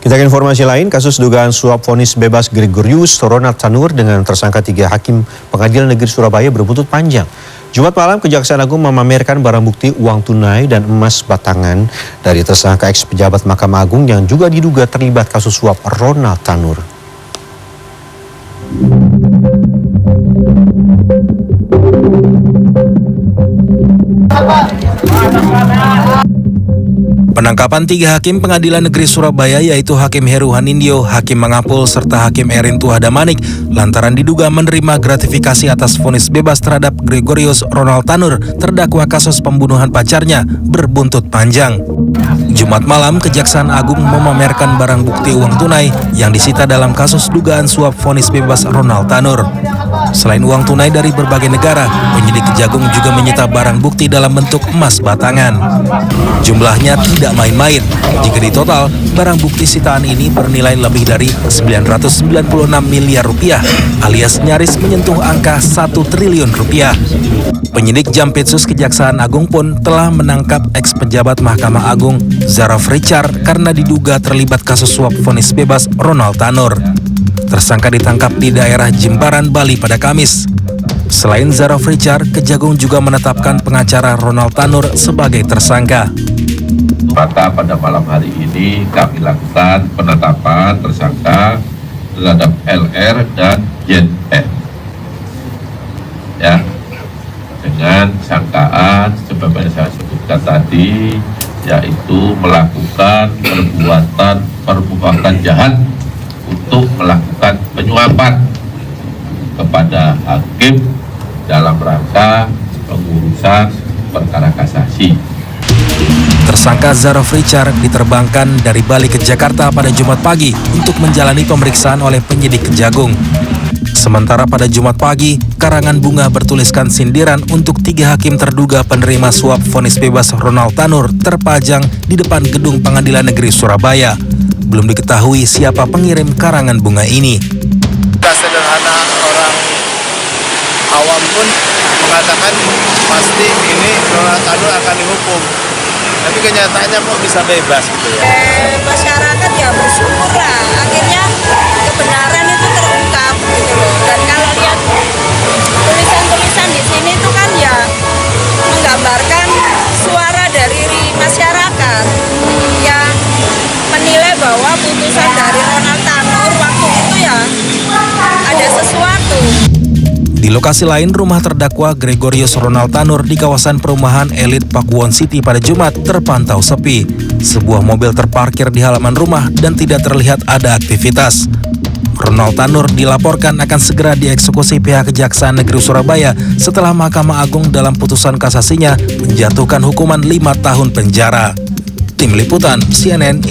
Kita ke informasi lain, kasus dugaan suap vonis bebas Gregorius Ronald Tanur dengan tersangka 3 hakim Pengadilan Negeri Surabaya berbuntut panjang. Jumat malam, Kejaksaan Agung memamerkan barang bukti uang tunai dan emas batangan dari tersangka eks pejabat Mahkamah Agung yang juga diduga terlibat kasus suap Ronald Tanur. Penangkapan 3 hakim Pengadilan Negeri Surabaya yaitu Hakim Heru Hanindyo, Hakim Mangapul, serta Hakim Erin Tuhadamanik lantaran diduga menerima gratifikasi atas vonis bebas terhadap Gregorius Ronald Tanur, terdakwa kasus pembunuhan pacarnya, berbuntut panjang. Jumat malam, Kejaksaan Agung memamerkan barang bukti uang tunai yang disita dalam kasus dugaan suap vonis bebas Ronald Tanur. Selain uang tunai dari berbagai negara, penyidik Kejagung juga menyita barang bukti dalam bentuk emas batangan. Jumlahnya tidak main-main. Jika ditotal, barang bukti sitaan ini bernilai lebih dari 996 miliar rupiah, alias nyaris menyentuh angka 1 triliun rupiah. Penyidik Jampitsus Kejaksaan Agung pun telah menangkap eks pejabat Mahkamah Agung Zaraf Richard karena diduga terlibat kasus suap vonis bebas Ronald Tanur. Tersangka ditangkap di daerah Jimbaran, Bali pada Kamis. Selain Zaraf Richard, Kejagung juga menetapkan pengacara Ronald Tanur sebagai tersangka. Maka pada malam hari ini kami lakukan penetapan tersangka terhadap LR dan JN. Ya, dengan sangkaan sebagaimana saya sebutkan tadi, yaitu melakukan perbuatan jahat untuk melakukan penyuapan kepada hakim dalam rangka pengurusan perkara kasasi. Tersangka Zaraf Richard diterbangkan dari Bali ke Jakarta pada Jumat pagi untuk menjalani pemeriksaan oleh penyidik Kejagung. Sementara pada Jumat pagi, karangan bunga bertuliskan sindiran untuk 3 hakim terduga penerima suap vonis bebas Ronald Tanur terpajang di depan gedung Pengadilan Negeri Surabaya. Belum diketahui siapa pengirim karangan bunga ini. Sederhana, orang awam pun mengatakan pasti ini Ronald Tanur akan dihukum. Tapi kenyataannya kok bisa bebas gitu ya. Masyarakat ya bersyukur lah, akhirnya kebenaran itu terungkap gitu loh. Dan kalau lihat tulisan-tulisan di sini itu kan ya menggambarkan suara dari masyarakat yang menilai bahwa putusan dari Ronald Tanur waktu itu ya ada sesuatu. Di lokasi lain, rumah terdakwa Gregorius Ronald Tanur di kawasan perumahan elit Pakuwon City pada Jumat terpantau sepi. Sebuah mobil terparkir di halaman rumah dan tidak terlihat ada aktivitas. Ronald Tanur dilaporkan akan segera dieksekusi pihak Kejaksaan Negeri Surabaya setelah Mahkamah Agung dalam putusan kasasinya menjatuhkan hukuman 5 tahun penjara. Tim Liputan CNN